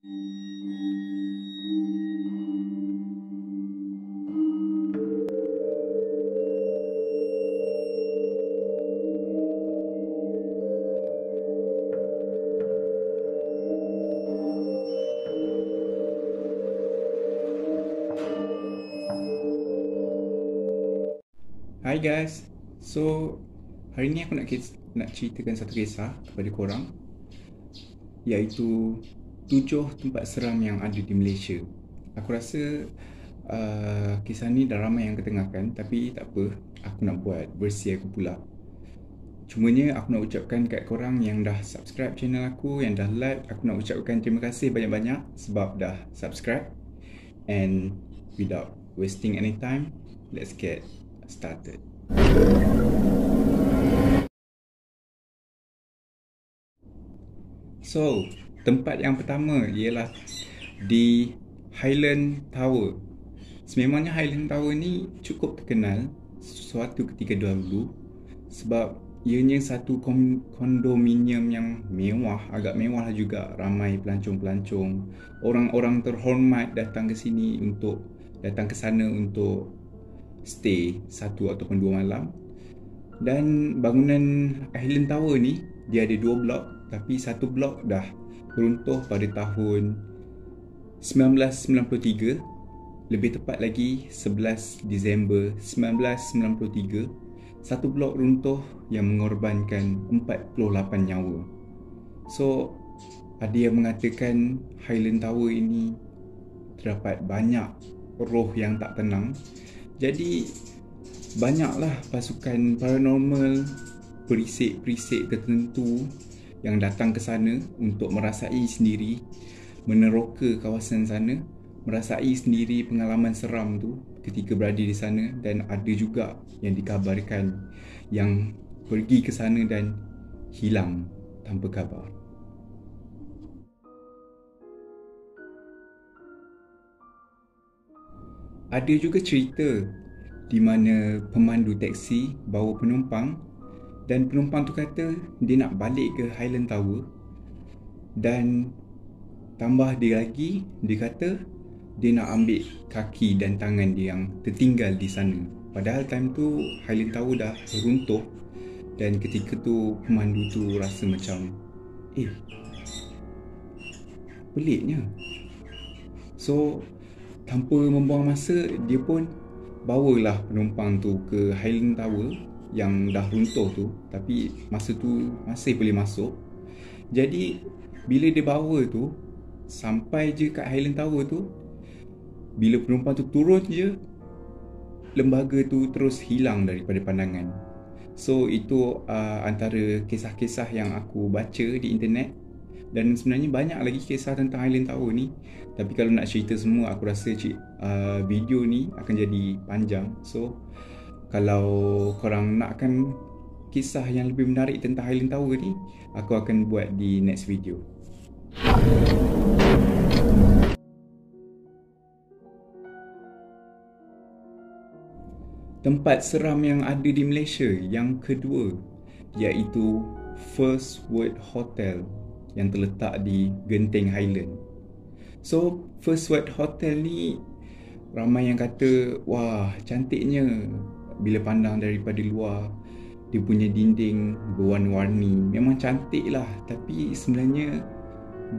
Hai guys, so hari ni aku nak ceritakan satu kisah kepada korang, iaitu 7 tempat seram yang ada di Malaysia. Aku rasa kisah ni dah ramai yang ketengahkan, tapi tak apa, aku nak buat versi aku pula. Cumanya aku nak ucapkan kat korang yang dah subscribe channel aku, yang dah like, aku nak ucapkan terima kasih banyak-banyak sebab dah subscribe. And without wasting any time, let's get started. So, tempat yang pertama ialah di Highland Tower. Sememangnya Highland Tower ni cukup terkenal suatu ketika dahulu sebab ianya satu kondominium yang mewah, agak mewah juga. Ramai pelancong-pelancong, orang-orang terhormat datang ke sana untuk stay 1 ataupun 2 malam. Dan bangunan Highland Tower ni dia ada 2 blok, tapi satu blok dah runtuh pada tahun 1993. Lebih tepat lagi 11 Disember 1993. Satu blok runtuh yang mengorbankan 48 nyawa. So ada yang mengatakan Highland Tower ini terdapat banyak roh yang tak tenang. Jadi banyaklah pasukan paranormal, perisik-perisik tertentu yang datang ke sana untuk merasai sendiri, meneroka kawasan sana, merasai sendiri pengalaman seram tu ketika berada di sana. Dan ada juga yang dikabarkan yang pergi ke sana dan hilang tanpa khabar. Ada juga cerita di mana pemandu teksi bawa penumpang dan penumpang tu kata dia nak balik ke Highland Tower, dan tambah dia lagi, dia kata dia nak ambil kaki dan tangan dia yang tertinggal di sana. Padahal time tu Highland Tower dah runtuh, dan ketika tu pemandu tu rasa macam peliknya. So tanpa membuang masa, dia pun bawalah penumpang tu ke Highland Tower yang dah runtuh tu, tapi masa tu masih boleh masuk. Jadi bila dia bawa tu, sampai je kat Highland Tower tu, bila penumpang tu turun je, lembaga tu terus hilang daripada pandangan. So itu antara kisah-kisah yang aku baca di internet. Dan sebenarnya banyak lagi kisah tentang Highland Tower ni, tapi kalau nak cerita semua, aku rasa video ni akan jadi panjang. So kalau korang nakkan kisah yang lebih menarik tentang Highland Tower ni, aku akan buat di next video. Tempat seram yang ada di Malaysia yang kedua iaitu First World Hotel yang terletak di Genting Highland. So First World Hotel ni ramai yang kata wah cantiknya bila pandang daripada luar. Dia punya dinding berwarna-warni, memang cantik lah. Tapi sebenarnya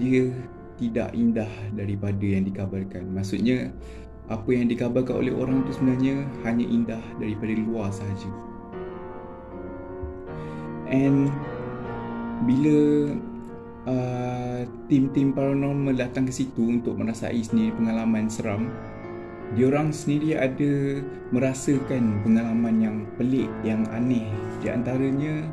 dia tidak indah daripada yang dikabarkan. Maksudnya apa yang dikabarkan oleh orang tu sebenarnya hanya indah daripada luar sahaja. And bila tim-tim paranormal datang ke situ untuk merasai sendiri pengalaman seram, diorang sendiri ada merasakan pengalaman yang pelik, yang aneh. Di antaranya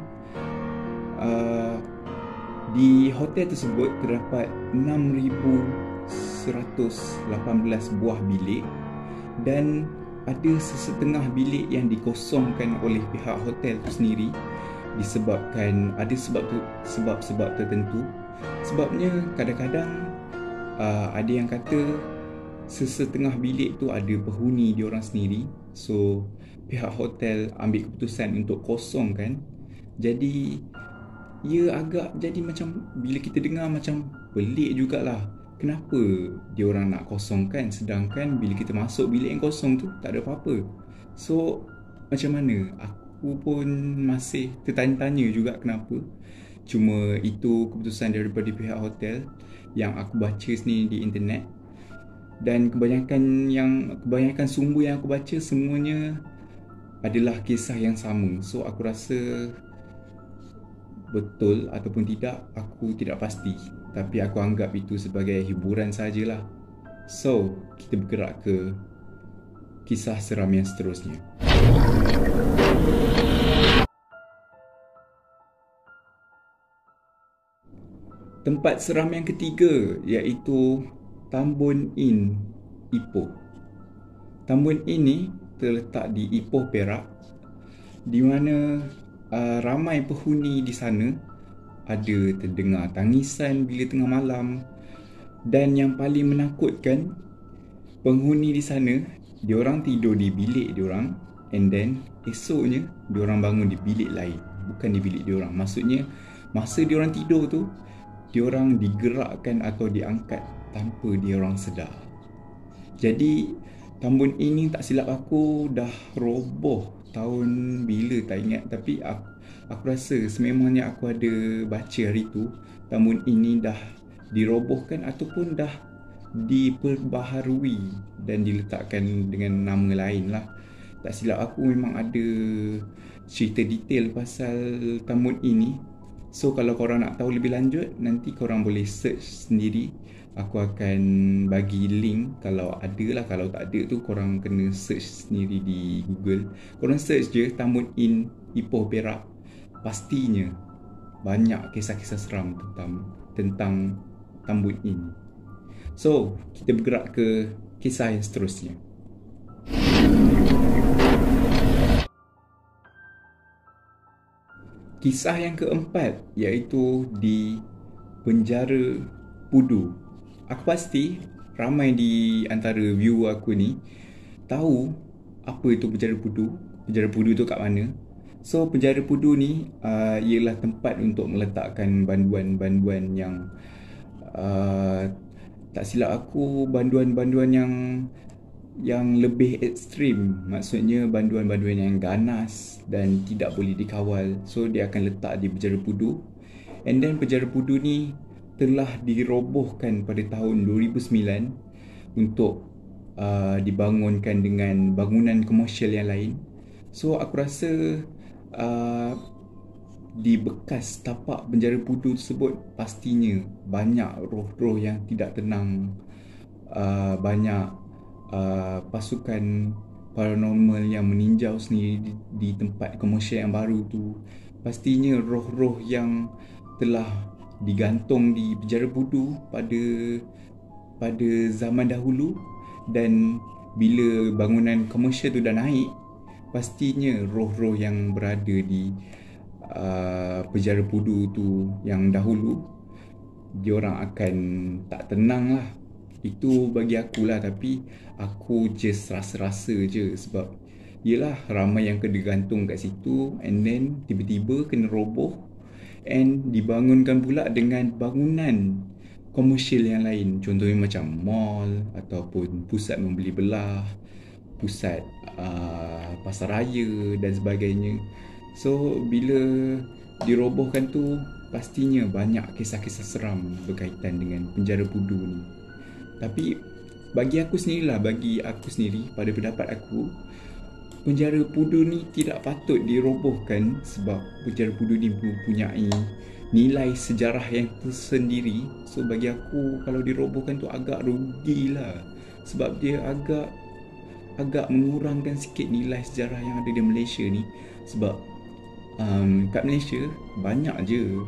di hotel tersebut terdapat 6,118 buah bilik, dan ada sesetengah bilik yang dikosongkan oleh pihak hotel itu sendiri disebabkan ada sebab-sebab tertentu. Sebabnya kadang-kadang ada yang kata sesetengah bilik tu ada penghuni diorang sendiri. So pihak hotel ambil keputusan untuk kosongkan. Jadi ia agak jadi macam, bila kita dengar macam pelik jugalah. kenapa diorang nak kosongkan, sedangkan bila kita masuk bilik yang kosong tu tak ada apa-apa. So macam mana? Aku pun masih tertanya-tanya juga kenapa. Cuma itu keputusan daripada pihak hotel yang aku baca sendiri di internet. Dan kebanyakan sumber yang aku baca semuanya adalah kisah yang sama. So aku rasa betul ataupun tidak, aku tidak pasti. Tapi aku anggap itu sebagai hiburan sajalah. So, kita bergerak ke kisah seram yang seterusnya. Tempat seram yang ketiga iaitu Tambun Inn, Ipoh. Tambun Inn ni terletak di Ipoh, Perak, di mana ramai penghuni di sana. Ada terdengar tangisan bila tengah malam. Dan yang paling menakutkan, penghuni di sana, diorang tidur di bilik diorang, and then esoknya diorang bangun di bilik lain, bukan di bilik diorang. Maksudnya masa diorang tidur tu, diorang digerakkan atau diangkat tanpa diorang sedar. Jadi Tambun ini tak silap aku dah roboh tahun bila tak ingat, tapi aku rasa sememangnya aku ada baca hari tu Tambun ini dah dirobohkan ataupun dah diperbaharui dan diletakkan dengan nama lain lah. Tak silap aku memang ada cerita detail pasal Tambun ini. So kalau korang nak tahu lebih lanjut, nanti korang boleh search sendiri. Aku akan bagi link kalau ada lah. Kalau tak ada tu korang kena search sendiri di Google. Korang search je Tambun Inn, Ipoh, Perak. Pastinya banyak kisah-kisah seram tentang Tambun Inn. So, kita bergerak ke kisah yang seterusnya. Kisah yang keempat iaitu di penjara Pudu. Aku pasti ramai di antara viewer aku ni tahu apa itu penjara Pudu. Penjara Pudu tu kat mana? So penjara Pudu ni ialah tempat untuk meletakkan banduan-banduan yang tak silap aku banduan-banduan yang lebih ekstrim. Maksudnya banduan-banduan yang ganas dan tidak boleh dikawal. So dia akan letak di penjara Pudu. And then penjara Pudu ni telah dirobohkan pada tahun 2009 untuk dibangunkan dengan bangunan komersial yang lain. So aku rasa di bekas tapak penjara Pudu tersebut pastinya banyak roh-roh yang tidak tenang, banyak pasukan paranormal yang meninjau sendiri di tempat komersial yang baru tu. Pastinya roh-roh yang telah digantung di penjara Pudu pada zaman dahulu, dan bila bangunan komersial tu dah naik, pastinya roh-roh yang berada di penjara Pudu tu yang dahulu, diorang akan tak tenang lah. Itu bagi akulah, tapi aku just rasa-rasa je. Sebab yelah, ramai yang kena gantung kat situ, and then tiba-tiba kena roboh and dibangunkan pula dengan bangunan komersial yang lain. Contohnya macam mall ataupun pusat membeli belah, pusat pasar raya dan sebagainya. So bila dirobohkan tu, pastinya banyak kisah-kisah seram berkaitan dengan penjara Pudu ni. Tapi bagi aku sendiri, pada pendapat aku, penjara Pudu ni tidak patut dirobohkan sebab penjara Pudu ni mempunyai nilai sejarah yang tersendiri. So bagi aku, kalau dirobohkan tu agak rugilah, sebab dia agak mengurangkan sikit nilai sejarah yang ada di Malaysia ni. Sebab kat Malaysia banyak je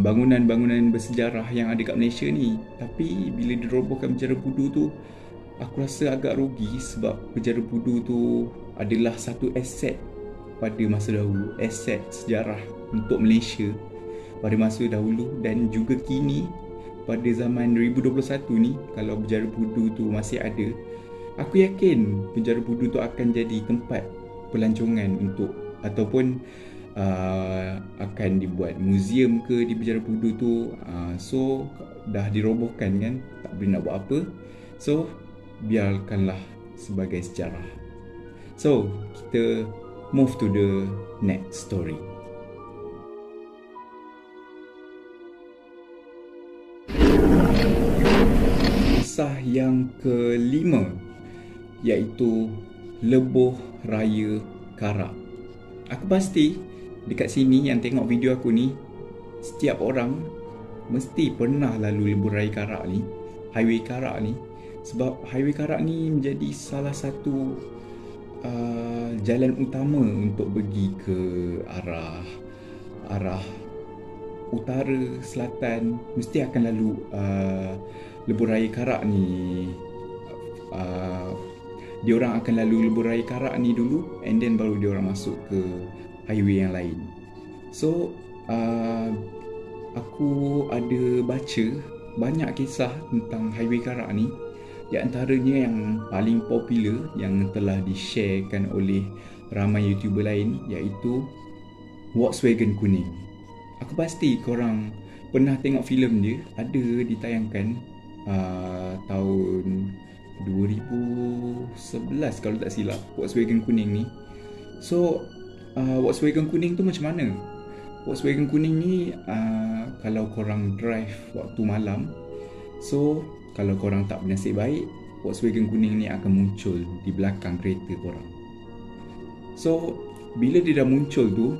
bangunan-bangunan bersejarah yang ada kat Malaysia ni. Tapi bila dirobohkan penjara Pudu tu, aku rasa agak rugi, sebab penjara Pudu tu adalah satu aset pada masa dahulu, aset sejarah untuk Malaysia pada masa dahulu dan juga kini pada zaman 2021 ni. Kalau penjara Pudu tu masih ada, aku yakin penjara Pudu tu akan jadi tempat pelancongan untuk, ataupun akan dibuat museum ke di Berjaya Pudu tu. So dah dirobohkan kan, tak boleh nak buat apa. So biarkanlah sebagai sejarah. So kita move to the next story. Kisah yang kelima, iaitu Lebuh Raya Karak. Aku pasti dekat sini yang tengok video aku ni, setiap orang mesti pernah lalu Lebuh Raya Karak ni, Highway Karak ni. Sebab Highway Karak ni menjadi salah satu jalan utama untuk pergi ke arah utara, selatan. Mesti akan lalu Lebuh Raya Karak ni. Diorang akan lalu Lebuh Raya Karak ni dulu, and then baru diorang masuk ke highway yang lain. So aku ada baca banyak kisah tentang Highway Karak ni. Di antaranya yang paling popular yang telah di-sharekan oleh ramai YouTuber lain, iaitu Volkswagen Kuning. Aku pasti korang pernah tengok filem dia, ada ditayangkan tahun 2011 kalau tak silap, Volkswagen Kuning ni. So Volkswagen Kuning tu macam mana? Volkswagen Kuning ni kalau korang drive waktu malam, so kalau korang tak bernasib baik, Volkswagen Kuning ni akan muncul di belakang kereta korang. So bila dia dah muncul tu,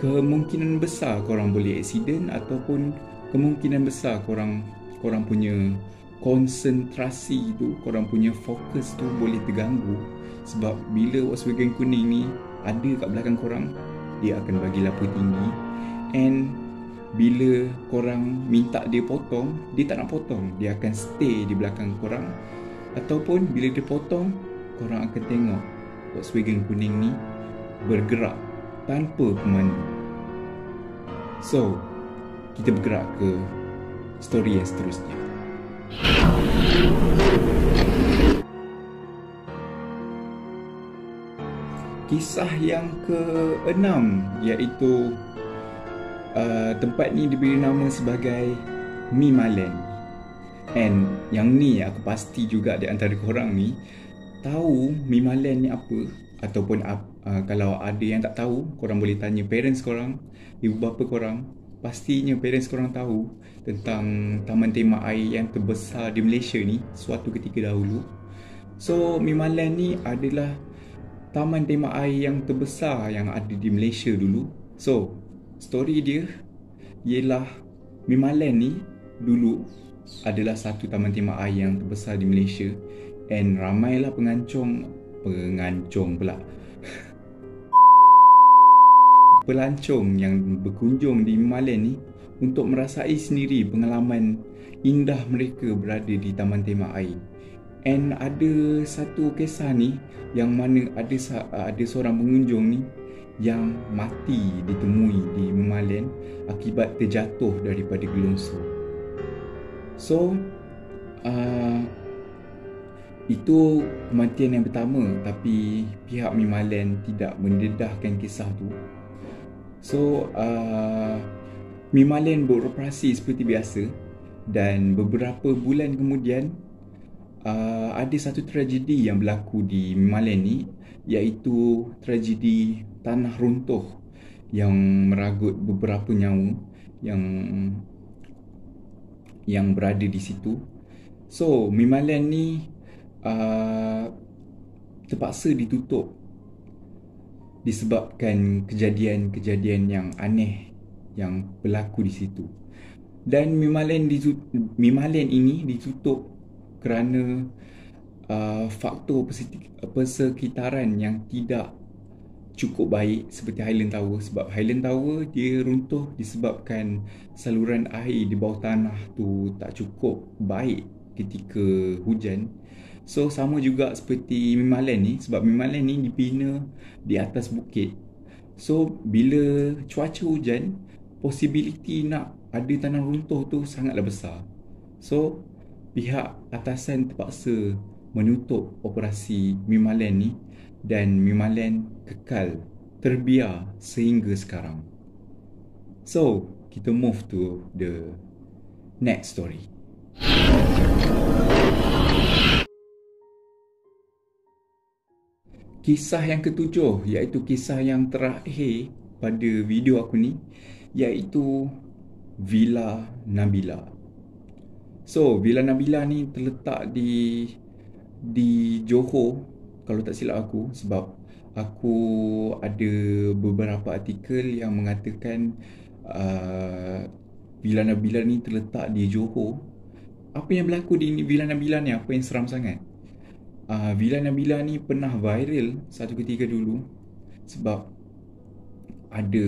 kemungkinan besar korang boleh accident, ataupun kemungkinan besar korang punya konsentrasi tu, korang punya fokus tu boleh terganggu. Sebab bila Volkswagen Kuning ni ada kat belakang korang, dia akan bagi lampu tinggi, and bila korang minta dia potong, dia tak nak potong, dia akan stay di belakang korang. Ataupun bila dia potong, korang akan tengok Volkswagen Kuning ni bergerak tanpa pemandu. So kita bergerak ke story yang seterusnya. Kisah yang ke-6, iaitu tempat ni diberi nama sebagai Mimaland. And yang ni aku pasti juga di antara korang ni tahu Mimaland ni apa. Ataupun kalau ada yang tak tahu, korang boleh tanya parents korang, ibu bapa korang. Pastinya parents korang tahu tentang taman tema air yang terbesar di Malaysia ni suatu ketika dahulu. So Mimaland ni adalah taman tema air yang terbesar yang ada di Malaysia dulu. So story dia ialah Mimaland ni dulu adalah satu taman tema air yang terbesar di Malaysia, and ramailah pelancong yang berkunjung di Mimaland ni untuk merasai sendiri pengalaman indah mereka berada di taman tema air. And ada satu kisah ni yang mana ada seorang pengunjung ni yang mati ditemui di Mimaland akibat terjatuh daripada gelongsor. So itu kematian yang pertama, tapi pihak Mimaland tidak mendedahkan kisah tu. So Mimaland beroperasi seperti biasa, dan beberapa bulan kemudian ada satu tragedi yang berlaku di Mimaland ni, iaitu tragedi tanah runtuh yang meragut beberapa nyawa yang berada di situ. So Mimaland ni terpaksa ditutup disebabkan kejadian-kejadian yang aneh yang berlaku di situ. Dan Mimaland ini ditutup kerana faktor persekitaran yang tidak cukup baik seperti Highland Tower. Sebab Highland Tower dia runtuh disebabkan saluran air di bawah tanah tu tak cukup baik ketika hujan. So sama juga seperti Mimaland ni, sebab Mimaland ni dibina di atas bukit. So bila cuaca hujan, possibility nak ada tanah runtuh tu sangatlah besar. So pihak atasan terpaksa menutup operasi Mimaland ni, dan Mimaland kekal terbiar sehingga sekarang. So, kita move to the next story. Kisah yang ketujuh, iaitu kisah yang terakhir pada video aku ni, iaitu Villa Nabila. So, Villa Nabila ni terletak di Johor, kalau tak silap aku, sebab aku ada beberapa artikel yang mengatakan Villa Nabila ni terletak di Johor. Apa yang berlaku di Villa Nabila ni? Apa yang seram sangat? Villa Nabila ni pernah viral satu ketika dulu sebab ada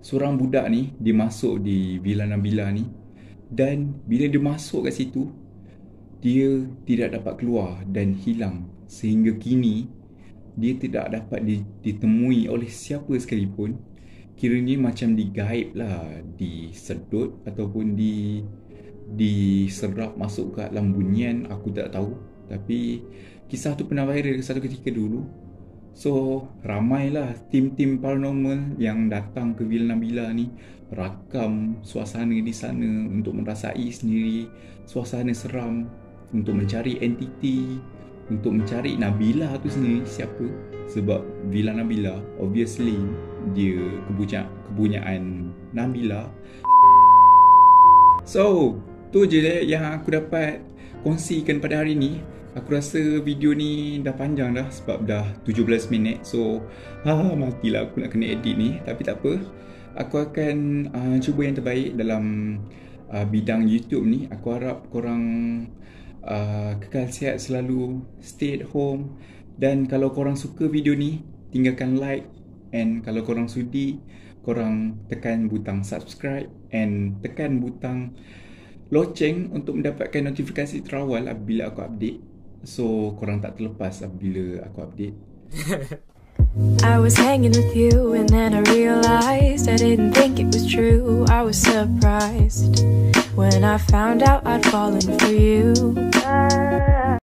seorang budak ni, dia masuk di Villa Nabila ni, dan bila dia masuk kat situ, dia tidak dapat keluar dan hilang sehingga kini dia tidak dapat ditemui oleh siapa sekalipun. Kiranya macam digaib lah, disedut ataupun diserap masuk ke alam bunian, aku tak tahu. Tapi kisah tu pernah viral satu ketika dulu. So, ramailah tim-tim paranormal yang datang ke Villa Nabila ni, rakam suasana di sana untuk merasai sendiri suasana seram, untuk mencari entiti, untuk mencari Nabila tu sendiri siapa. Sebab Villa Nabila, obviously dia kepunyaan Nabila. So, tu je yang aku dapat kongsikan pada hari ni. Aku rasa video ni dah panjang dah sebab dah 17 minit. So, matilah aku nak kena edit ni. Tapi tak apa, aku akan cuba yang terbaik dalam bidang YouTube ni. Aku harap korang kekal sihat selalu, stay at home. Dan kalau korang suka video ni, tinggalkan like. And kalau korang sudi, korang tekan butang subscribe and tekan butang loceng untuk mendapatkan notifikasi terawal apabila aku update. So, korang tak terlepas apabila aku update. I was hanging with you and then I realized I didn't think it was true. I was surprised when I found out I'd fallen for you.